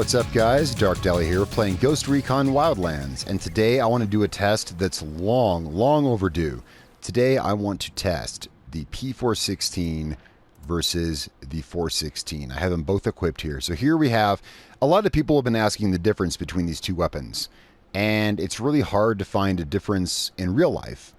What's up, guys? Darkdally here, playing Ghost Recon Wildlands, and today I want to do a test that's long overdue. Today I want to test the P416 versus the 416. I have them both equipped here. So here we have, a lot of people have been asking the difference between these two weapons, and it's really hard to find a difference in real life.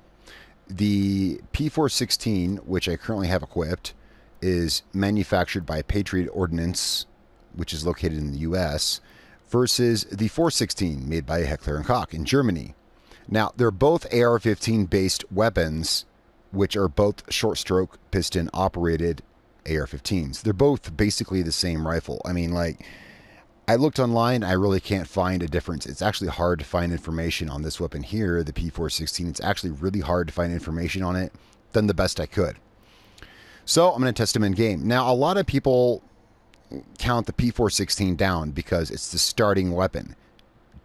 The P416, which I currently have equipped, is manufactured by Patriot Ordnance, which is located in the US, versus the 416 made by Heckler & Koch in Germany. Now, they're both AR-15 based weapons, which are both short stroke piston operated AR-15s. They're both basically the same rifle. I mean, like, I looked online, I really can't find a difference. It's actually hard to find information on this weapon here, the P416. It's actually really hard to find information on it. Done the best I could. So I'm going to test them in game. Now, a lot of people count the P416 down because it's the starting weapon.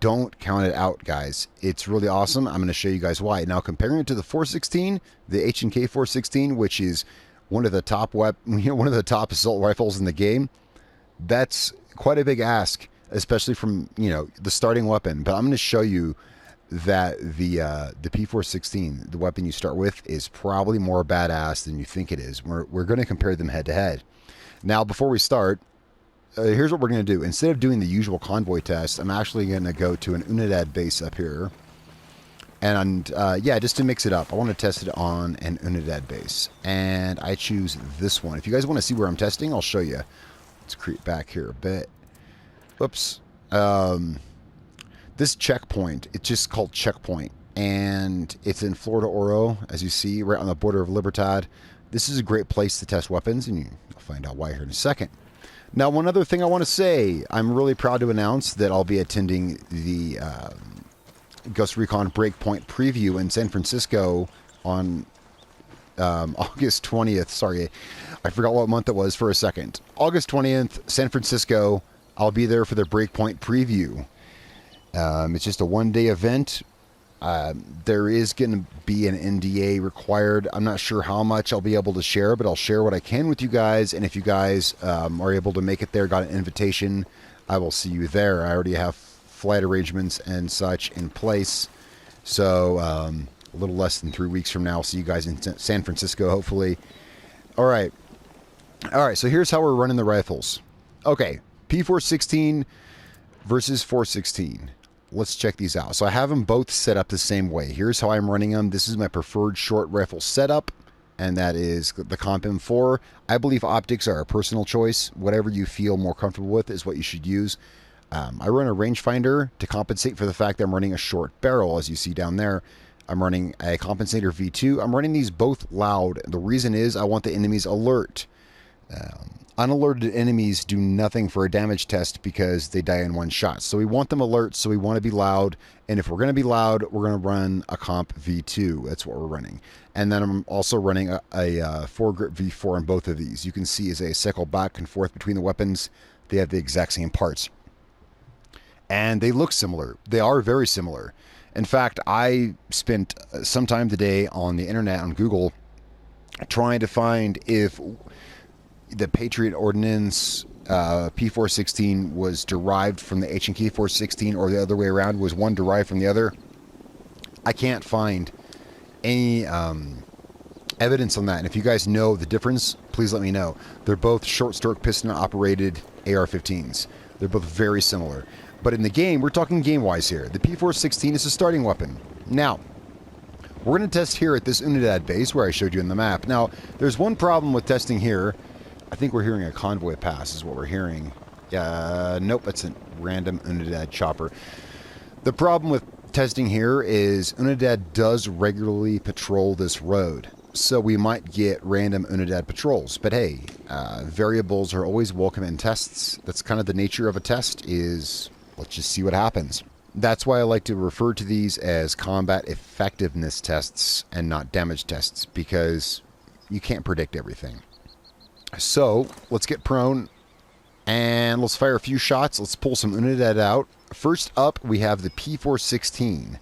Don't count it out, guys. It's really awesome. I'm going to show you guys why. Now, comparing it to the 416, the H&K 416, which is one of the top one of the top assault rifles in the game, that's quite a big ask, especially from, the starting weapon. But I'm going to show you that the P416, the weapon you start with, is probably more badass than you think it is. We're going to compare them head to head. Now, before we start, here's what we're going to do. Instead of doing the usual convoy test, I'm actually going to go to an Unidad base up here. And yeah, just to mix it up, I want to test it on an Unidad base. And I choose this one. If you guys want to see where I'm testing, I'll show you. Let's creep back here a bit. Whoops. This checkpoint, it's just called Checkpoint. And it's in Florida Oro, as you see, right on the border of Libertad. This is a great place to test weapons, and you'll find out why here in a second. Now, one other thing I want to say, I'm really proud to announce that I'll be attending the Ghost Recon Breakpoint preview in San Francisco on August 20th. Sorry, I forgot what month it was for a second. August 20th, San Francisco. I'll be there for the Breakpoint preview. It's just a one-day event. There is going to be an NDA required. I'm not sure how much I'll be able to share, but I'll share what I can with you guys. And if you guys are able to make it there, got an invitation, I will see you there. I already have flight arrangements and such in place. So a little less than 3 weeks from now, I'll see you guys in San Francisco, hopefully. All right. So here's how we're running the rifles. Okay. P416 versus 416. Let's check these out. So I have them both set up the same way. Here's how I'm running them. This is my preferred short rifle setup, and that is the Comp M4. I believe optics are a personal choice. Whatever you feel more comfortable with is what you should use. I run a rangefinder to compensate for the fact that I'm running a short barrel, as you see down there. I'm running a compensator V2. I'm running these both loud. The reason is I want the enemies alert. Unalerted enemies do nothing for a damage test because they die in one shot. So we want them alert, so we want to be loud. And if we're going to be loud, we're going to run a Comp V2. That's what we're running. And then I'm also running a foregrip V4 on both of these. You can see as I cycle back and forth between the weapons, they have the exact same parts. And they look similar. They are very similar. In fact, I spent some time today on the internet, on Google, trying to find if the Patriot Ordnance P416 was derived from the H&K 416 or the other way around. Was one derived from the other? I can't find any evidence on that. And if you guys know the difference, please let me know. They're both short stroke piston operated AR-15s. They're both very similar. But in the game, we're talking game-wise here. The P416 is a starting weapon. Now, we're going to test here at this Unidad base where I showed you in the map. Now, there's one problem with testing here. I think we're hearing a convoy pass is what we're hearing. Nope, it's a random Unidad chopper. The problem with testing here is Unidad does regularly patrol this road. So we might get random Unidad patrols. But hey, variables are always welcome in tests. That's kind of the nature of a test, is let's just see what happens. That's why I like to refer to these as combat effectiveness tests and not damage tests, because you can't predict everything. So let's get prone and let's fire a few shots. Let's pull some Unidad out. First up, we have the P416.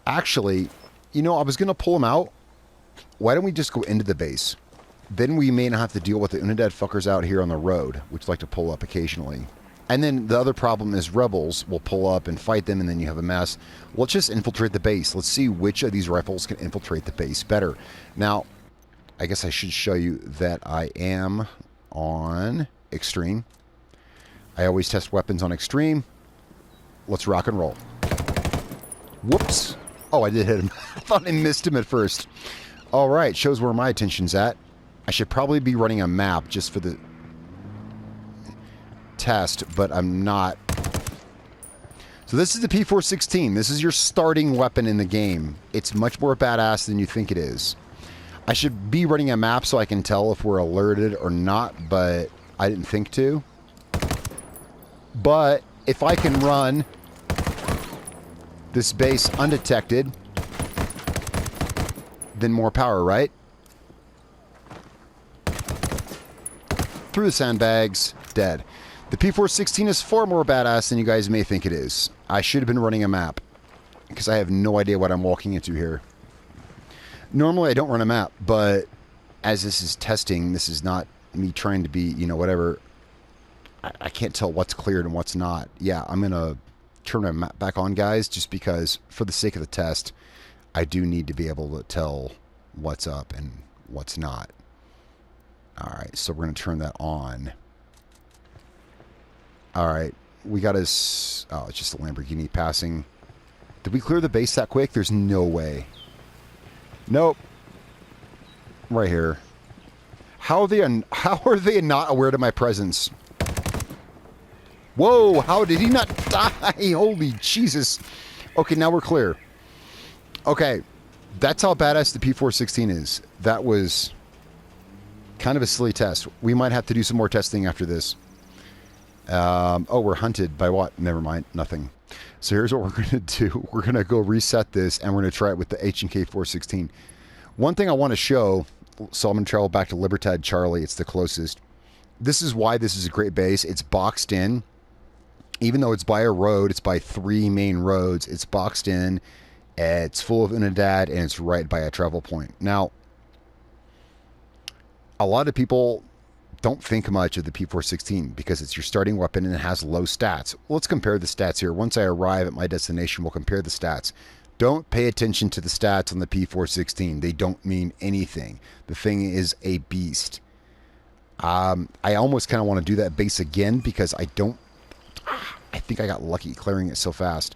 Actually, I was going to pull them out. Why don't we just go into the base? Then we may not have to deal with the Unidad fuckers out here on the road, which like to pull up occasionally. And then the other problem is rebels will pull up and fight them, and then you have a mess. Let's just infiltrate the base. Let's see which of these rifles can infiltrate the base better. Now, I guess I should show you that I am on Extreme. I always test weapons on Extreme. Let's rock and roll. Whoops. Oh, I did hit him. I thought I missed him at first. All right, shows where my attention's at. I should probably be running a map just for the test, but I'm not. So this is the P416. This is your starting weapon in the game. It's much more badass than you think it is. I should be running a map so I can tell if we're alerted or not, but I didn't think to. But if I can run this base undetected, then more power, right? Through the sandbags, dead. The P416 is far more badass than you guys may think it is. I should have been running a map, because I have no idea what I'm walking into here. Normally I don't run a map, but as this is testing, this is not me trying to be, you know, whatever. I can't tell what's cleared and what's not. Yeah, I'm going to turn my map back on, guys, just because for the sake of the test, I do need to be able to tell what's up and what's not. All right, so we're going to turn that on. All right, we got us... Oh, it's just a Lamborghini passing. Did we clear the base that quick? There's no way. Nope. Right here. How are they not aware of my presence? Whoa, how did he not die? Holy Jesus. Okay, now we're clear. Okay, that's how badass the P416 is. That was kind of a silly test. We might have to do some more testing after this. Oh, we're hunted by what? Never mind, nothing. So here's what we're going to do. We're going to go reset this, and we're going to try it with the H&K 416. One thing I want to show, so I'm going to travel back to Libertad Charlie. It's the closest. This is why this is a great base. It's boxed in. Even though it's by a road, it's by 3 main roads. It's boxed in. It's full of Unidad, and it's right by a travel point. Now, a lot of people don't think much of the P416 because it's your starting weapon and it has low stats. Well, let's compare the stats here. Once I arrive at my destination, we'll compare the stats. Don't pay attention to the stats on the P416. They don't mean anything. The thing is a beast. I almost kind of want to do that base again because I think I got lucky clearing it so fast.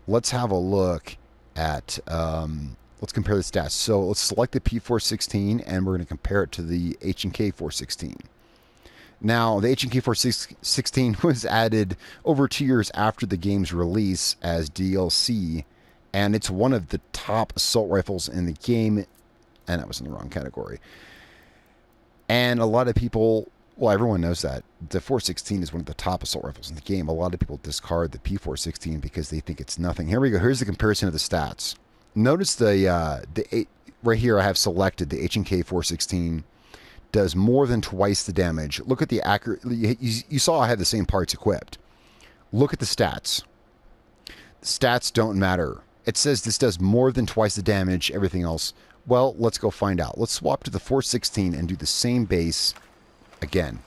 Let's have a look at... let's compare the stats. So let's select the P416 and we're going to compare it to the H&K 416. Now, the H&K 416 was added over 2 years after the game's release as DLC, and it's one of the top assault rifles in the game, and that was in the wrong category. And a lot of people, well, everyone knows that. The 416 is one of the top assault rifles in the game. A lot of people discard the P416 because they think it's nothing. Here we go. Here's the comparison of the stats. Notice right here I have selected the H&K 416 does more than twice the damage. Look at the accurate. You saw I have the same parts equipped. Look at the stats. The stats don't matter. It says this does more than twice the damage, everything else. Well, let's go find out. Let's swap to the 416 and do the same base again.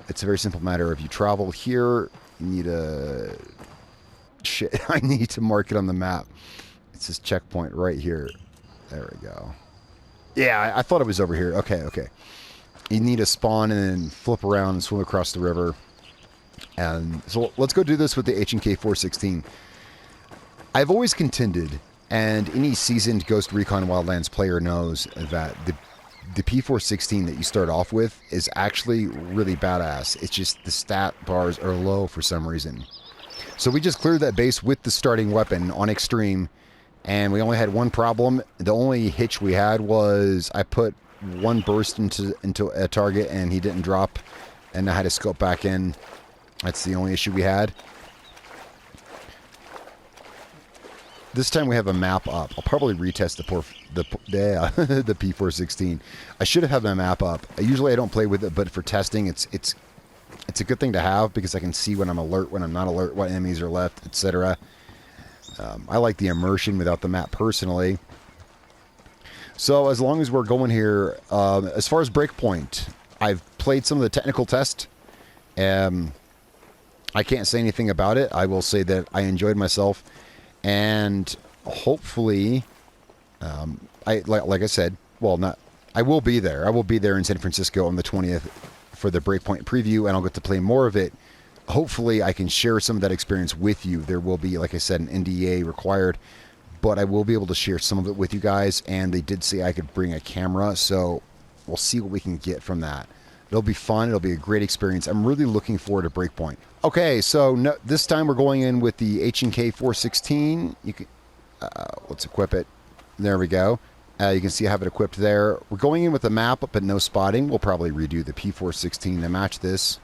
It's a very simple matter. If you travel here, you need a... Shit, I need to mark it on the map. It's this checkpoint right here. There we go. Yeah, I thought it was over here. Okay, okay. You need to spawn and then flip around and swim across the river. And so let's go do this with the H&K 416. I've always contended, and any seasoned Ghost Recon Wildlands player knows that the P416 that you start off with is actually really badass. It's just the stat bars are low for some reason. So we just cleared that base with the starting weapon on Extreme, and we only had one problem. The only hitch we had was I put one burst into a target and he didn't drop, and I had to scope back in. That's the only issue we had. This time we have a map up. I'll probably retest the P416. I should have had my map up. Usually I don't play with it, but for testing, it's a good thing to have because I can see when I'm alert, when I'm not alert, what enemies are left, etc. I like the immersion without the map personally. So as long as we're going here, as far as breakpoint, I've played some of the technical tests. I can't say anything about it. I will say that I enjoyed myself, and hopefully, like I said, well, not. I will be there. I will be there in San Francisco on the 20th for the Breakpoint preview, and I'll get to play more of it. Hopefully, I can share some of that experience with you. There will be, like I said, an NDA required, but I will be able to share some of it with you guys. And they did say I could bring a camera, so we'll see what we can get from that. It'll be fun. It'll be a great experience. I'm really looking forward to Breakpoint. Okay, so this time we're going in with the H&K 416. You can, let's equip it. There we go. You can see I have it equipped there. We're going in with a map, but no spotting. We'll probably redo the P416 to match this.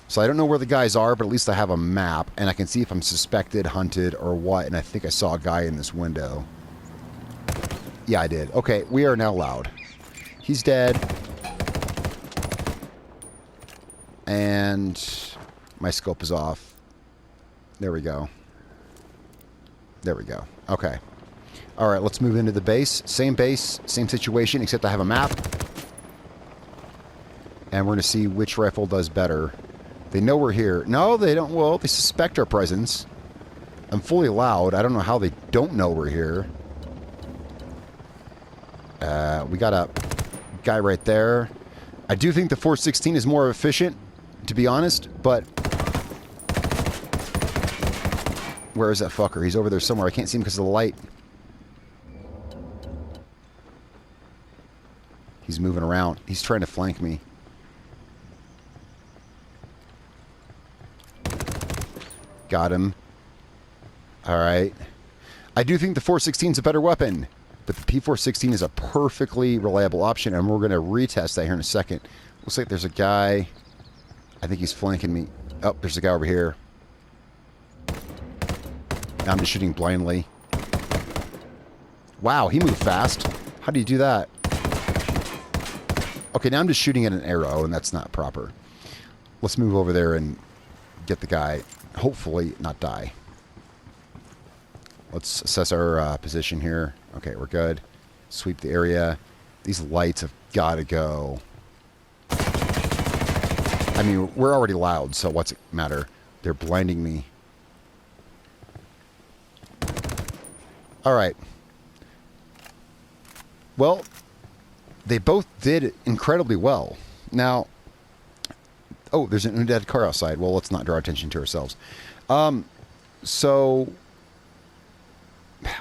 So I don't know where the guys are, but at least I have a map, and I can see if I'm suspected, hunted, or what. And I think I saw a guy in this window. Yeah, I did. Okay, we are now loud. He's dead. And my scope is off. There we go. There we go. Okay. All right, let's move into the base. Same situation, except I have a map. And we're going to see which rifle does better. They know we're here. No, they don't. Well, they suspect our presence. I'm fully loud. I don't know how they don't know we're here. We got a guy right there. I do think the 416 is more efficient, to be honest, but... Where is that fucker? He's over there somewhere. I can't see him because of the light. He's moving around. He's trying to flank me. Got him. Alright. I do think the 416 is a better weapon, but the P416 is a perfectly reliable option, and we're going to retest that here in a second. Looks like there's a guy. I think he's flanking me. Oh, there's a guy over here. Now I'm just shooting blindly. Wow, he moved fast. How do you do that? Okay, now I'm just shooting at an arrow, and that's not proper. Let's move over there and get the guy. Hopefully not die. Let's assess our position here. Okay, we're good. Sweep the area. These lights have got to go. I mean, we're already loud, so what's it matter? They're blinding me. All right. Well, they both did incredibly well. Now, oh, there's an Unidad car outside. Well, let's not draw attention to ourselves. So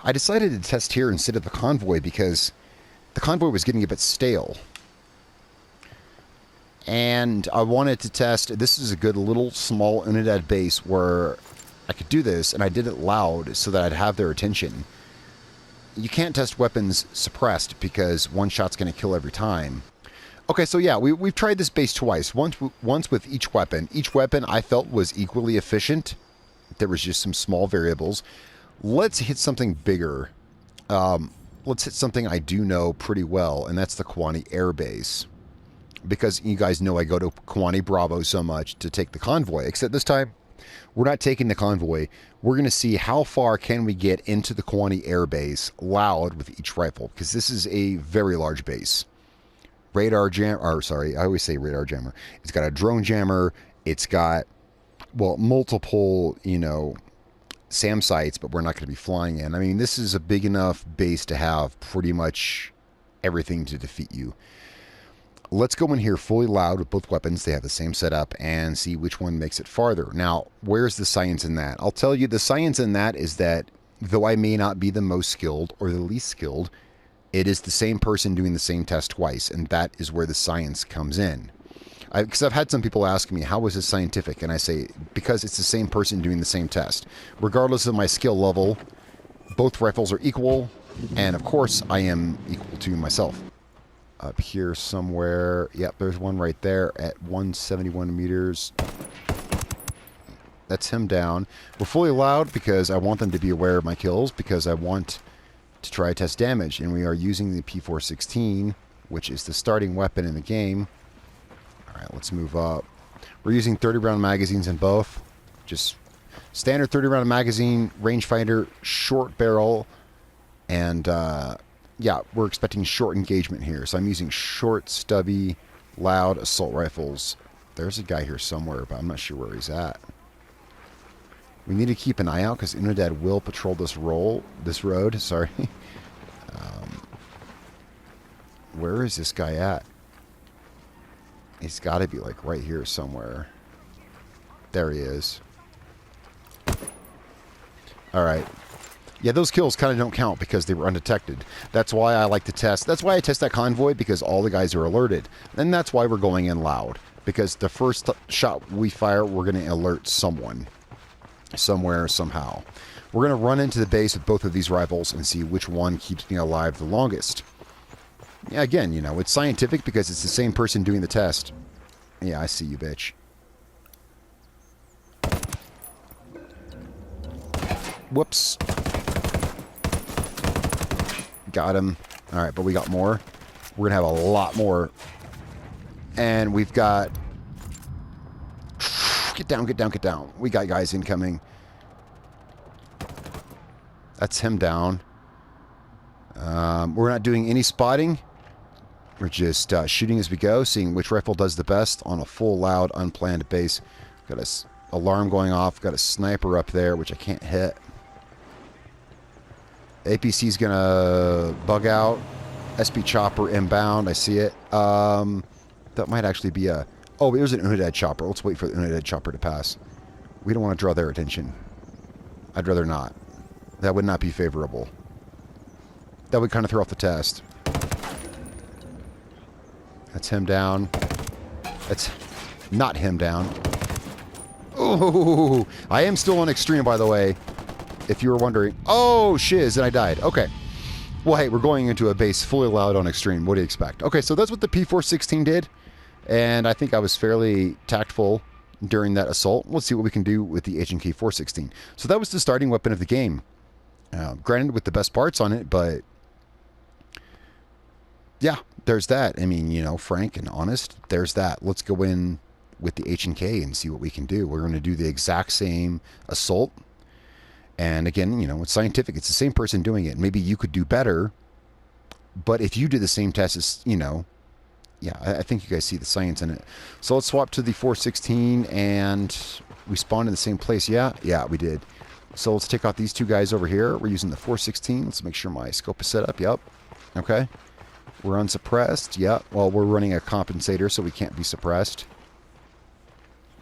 I decided to test here instead of the convoy because the convoy was getting a bit stale. And I wanted to test, this is a good little small Unidad base where I could do this, and I did it loud so that I'd have their attention. You can't test weapons suppressed because one shot's going to kill every time. Okay, so yeah, we've tried this base twice. Once with each weapon. Each weapon I felt was equally efficient. There was just some small variables. Let's hit something bigger. Let's hit something I do know pretty well, and that's the Kawani Air Base. Because you guys know I go to Kawani Bravo so much to take the convoy, except this time we're not taking the convoy. We're going to see how far can we get into the Kawani Air Base loud with each rifle, because this is a very large base. Radar jam, or sorry, I always say radar jammer. It's got a drone jammer. It's got, well, multiple, SAM sites, but we're not going to be flying in. I mean, this is a big enough base to have pretty much everything to defeat you. Let's go in here fully loud with both weapons. They have the same setup, and see which one makes it farther. Now, where's the science in that? I'll tell you, the science in that is that though I may not be the most skilled or the least skilled, it is the same person doing the same test twice, and that is where the science comes in. Because I've had some people ask me, how is this scientific? And I say, because it's the same person doing the same test. Regardless of my skill level, both rifles are equal, and of course, I am equal to myself. Up here somewhere, yep, there's one right there at 171 meters. That's him down. We're fully loud because I want them to be aware of my kills, because I want to try to test damage, and we are using the P416, which is the starting weapon in the game. Alright, let's move up. We're using 30 round magazines in both. Just standard 30 round magazine, rangefinder, short barrel, and yeah, we're expecting short engagement here. So I'm using short, stubby, loud assault rifles. There's a guy here somewhere, but I'm not sure where he's at. We need to keep an eye out because Unidad will patrol this road. Sorry. Where is this guy at? He's got to be like right here somewhere. There he is. All right. Yeah, those kills kind of don't count because they were undetected. That's why I like to test. That's why I test that convoy, because all the guys are alerted. And that's why we're going in loud. Because the first shot we fire, we're going to alert someone. Somewhere, somehow. We're going to run into the base with both of these rifles and see which one keeps me alive the longest. Yeah, again, you know, it's scientific because it's the same person doing the test. Yeah, I see you, bitch. Whoops. Got him. Alright, but we got more. We're going to have a lot more. And we've got... Get down, get down, get down. We got guys incoming. That's him down. We're not doing any spotting. We're just shooting as we go, seeing which rifle does the best on a full, loud, unplanned base. Got a alarm going off. Got a sniper up there, which I can't hit. APC's gonna bug out. SP chopper inbound. I see it. That might actually be a... Oh, there's an Unidad chopper. Let's wait for the Unidad chopper to pass. We don't want to draw their attention. I'd rather not. That would not be favorable. That would kind of throw off the test. That's him down. That's not him down. Oh, I am still on extreme, by the way. If you were wondering. Oh, shiz, and I died. Okay. Well, hey, we're going into a base fully loud on extreme. What do you expect? Okay, so that's what the P416 did. And I think I was fairly tactful during that assault. Let's see what we can do with the H&K 416. So that was the starting weapon of the game. Granted, with the best parts on it, but... yeah, there's that. I mean, you know, frank and honest, there's that. Let's go in with the H&K and see what we can do. We're going to do the exact same assault. And again, you know, it's scientific. It's the same person doing it. Maybe you could do better. But if you did the same test as, you know... yeah, I think you guys see the science in it. So let's swap to the 416 and we spawned in the same place. Yeah, we did. So let's take out these two guys over here. We're using the 416. Let's make sure my scope is set up. Yep. Okay. We're unsuppressed. Yep. Well, we're running a compensator, so we can't be suppressed.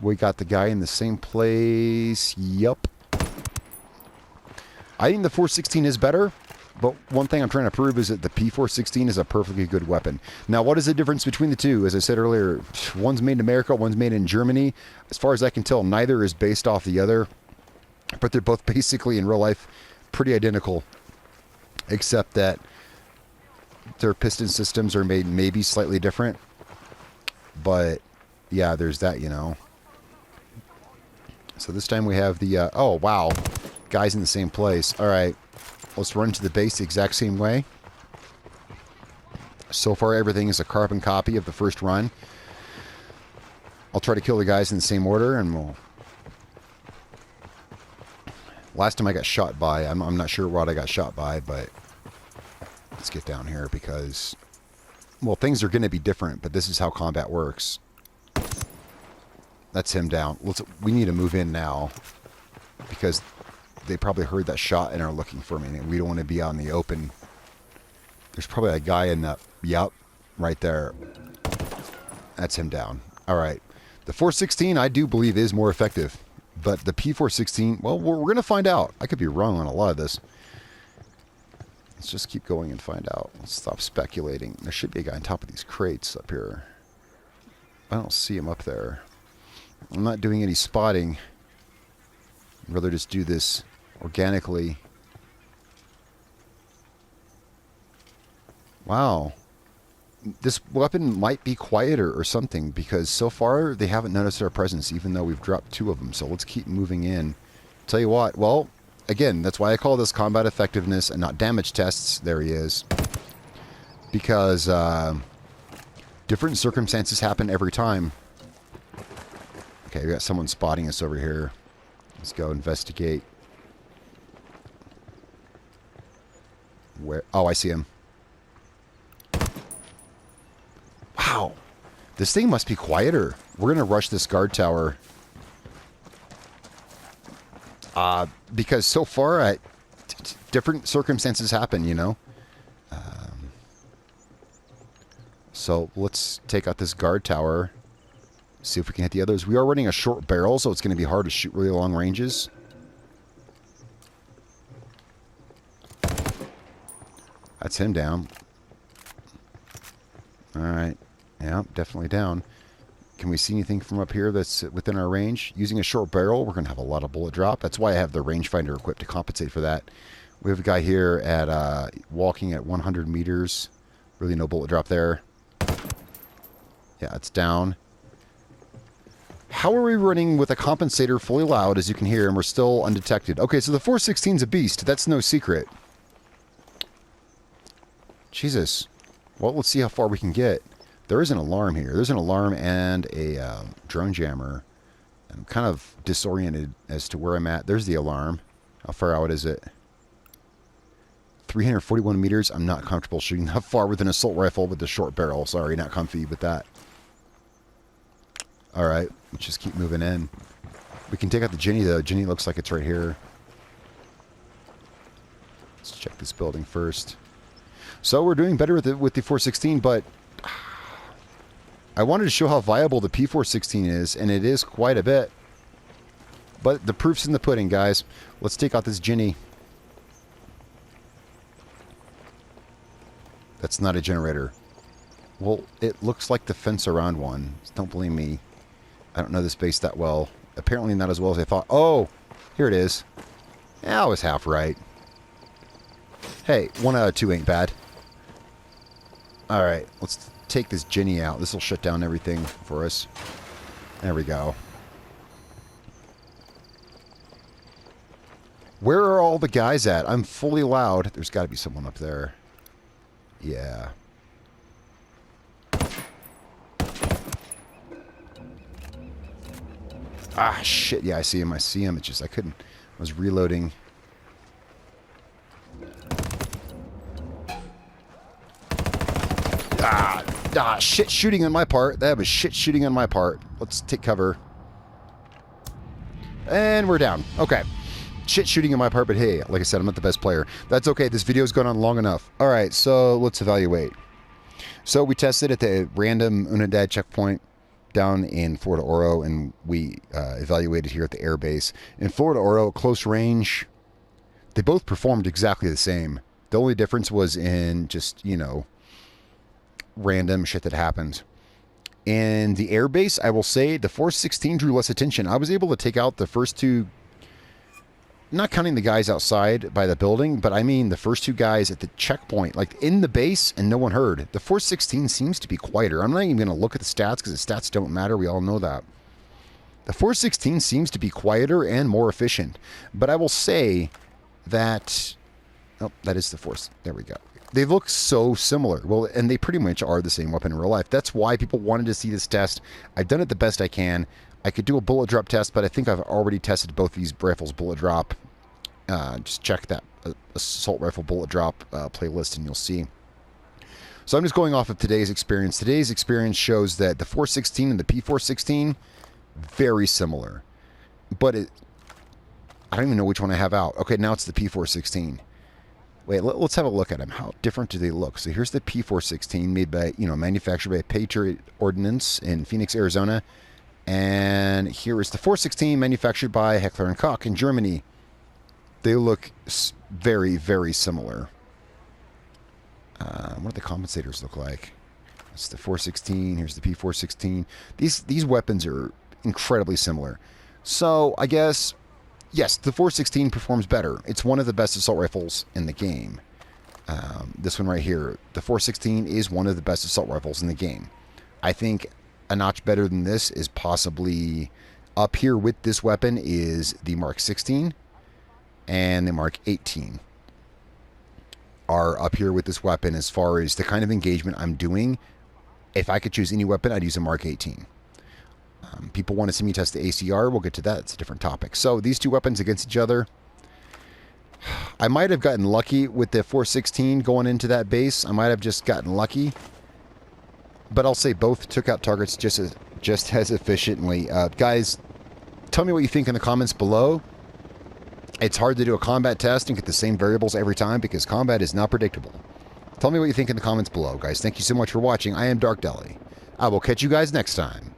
We got the guy in the same place. Yep. I think the 416 is better. But one thing I'm trying to prove is that the P416 is a perfectly good weapon. Now, what is the difference between the two? As I said earlier, one's made in America, one's made in Germany. As far as I can tell, neither is based off the other. But they're both basically, in real life, pretty identical. Except that their piston systems are made maybe slightly different. But, yeah, there's that, you know. So this time we have the... oh, wow. Guys in the same place. All right. Let's run to the base the exact same way. So far, everything is a carbon copy of the first run. I'll try to kill the guys in the same order, and we'll... Last time I got shot by, I'm not sure what I got shot by, but... let's get down here, because... well, things are going to be different, but this is how combat works. That's him down. We need to move in now, because... they probably heard that shot and are looking for me. And we don't want to be out in the open. There's probably a guy in the... yep, right there. That's him down. All right. The 416, I do believe, is more effective. But the P416, well, we're going to find out. I could be wrong on a lot of this. Let's just keep going and find out. Let's stop speculating. There should be a guy on top of these crates up here. I don't see him up there. I'm not doing any spotting. I'd rather just do this organically. Wow. This weapon might be quieter or something, because so far they haven't noticed our presence, even though we've dropped 2 of them. So let's keep moving in. Tell you what, well, again, that's why I call this combat effectiveness and not damage tests. There he is. Because different circumstances happen every time. Okay, we got someone spotting us over here. Let's go investigate. Where? Oh, I see him. Wow. This thing must be quieter. We're going to rush this guard tower. Because so far, different circumstances happen, you know. So let's take out this guard tower. See if we can hit the others. We are running a short barrel, so it's going to be hard to shoot really long ranges. That's him down. Alright. Yeah, definitely down. Can we see anything from up here that's within our range? Using a short barrel, we're going to have a lot of bullet drop. That's why I have the rangefinder equipped to compensate for that. We have a guy here at walking at 100 meters. Really no bullet drop there. Yeah, it's down. How are we running with a compensator fully loud, as you can hear, and we're still undetected? Okay, so the 416's a beast. That's no secret. Jesus. Well, let's see how far we can get. There is an alarm here. There's an alarm and a drone jammer. I'm kind of disoriented as to where I'm at. There's the alarm. How far out is it? 341 meters. I'm not comfortable shooting that far with an assault rifle with the short barrel. Sorry, not comfy with that. Alright, let's just keep moving in. We can take out the Ginny, though. Ginny looks like it's right here. Let's check this building first. So we're doing better with the 416, but I wanted to show how viable the P416 is, and it is quite a bit. But the proof's in the pudding, guys. Let's take out this Ginny. That's not a generator. Well, it looks like the fence around one. Don't blame me. I don't know this base that well. Apparently not as well as I thought. Oh, here it is. Yeah, I was half right. Hey, 1 out of 2 ain't bad. Alright, let's take this Ginny out. This will shut down everything for us. There we go. Where are all the guys at? I'm fully loud. There's got to be someone up there. Yeah. Ah, shit. Yeah, I see him. I see him. It's just I couldn't. I was reloading. Shit shooting on my part. That was shit shooting on my part. Let's take cover. And we're down. Okay. Shit shooting on my part, but hey, like I said, I'm not the best player. That's okay. This video's gone on long enough. All right, so let's evaluate. So we tested at the random Unidad checkpoint down in Florida Oro, and we evaluated here at the air base. In Florida Oro, close range, they both performed exactly the same. The only difference was in just, you know, random shit that happened. In the air base, I will say the 416 drew less attention. I was able to take out the first two, not counting the guys outside by the building, but I mean the first two guys at the checkpoint, like in the base, and no one heard. The 416 seems to be quieter. I'm not even going to look at the stats because the stats don't matter. We all know that. The 416 seems to be quieter and more efficient. But I will say that... Oh, that is the force. There we go. They look so similar. Well, and they pretty much are the same weapon in real life. That's why people wanted to see this test. I've done it the best I can. I could do a bullet drop test, but I think I've already tested both these rifles bullet drop. Just check that assault rifle bullet drop playlist and you'll see. So I'm just going off of today's experience. Today's experience shows that the 416 and the P416, very similar. But I don't even know which one I have out. Okay, now it's the P416. Wait, let's have a look at them. How different do they look? So here's the P416 made by, manufactured by Patriot Ordnance in Phoenix, Arizona. And here is the 416 manufactured by Heckler & Koch in Germany. They look very, very similar. What do the compensators look like? It's the 416. Here's the P416. These weapons are incredibly similar. So I guess... yes, the 416 performs better. It's one of the best assault rifles in the game. This one right here, the 416 is one of the best assault rifles in the game. I think a notch better than this is possibly up here with this weapon is the Mark 16 and the Mark 18 are up here with this weapon as far as the kind of engagement I'm doing. If I could choose any weapon, I'd use a Mark 18. People want to see me test the ACR. We'll get to that. It's a different topic. So these two weapons against each other. I might have gotten lucky with the 416 going into that base. I might have just gotten lucky. But I'll say both took out targets just as efficiently. Guys, tell me what you think in the comments below. It's hard to do a combat test and get the same variables every time because combat is not predictable. Tell me what you think in the comments below, guys. Thank you so much for watching. I am Darkdally. I will catch you guys next time.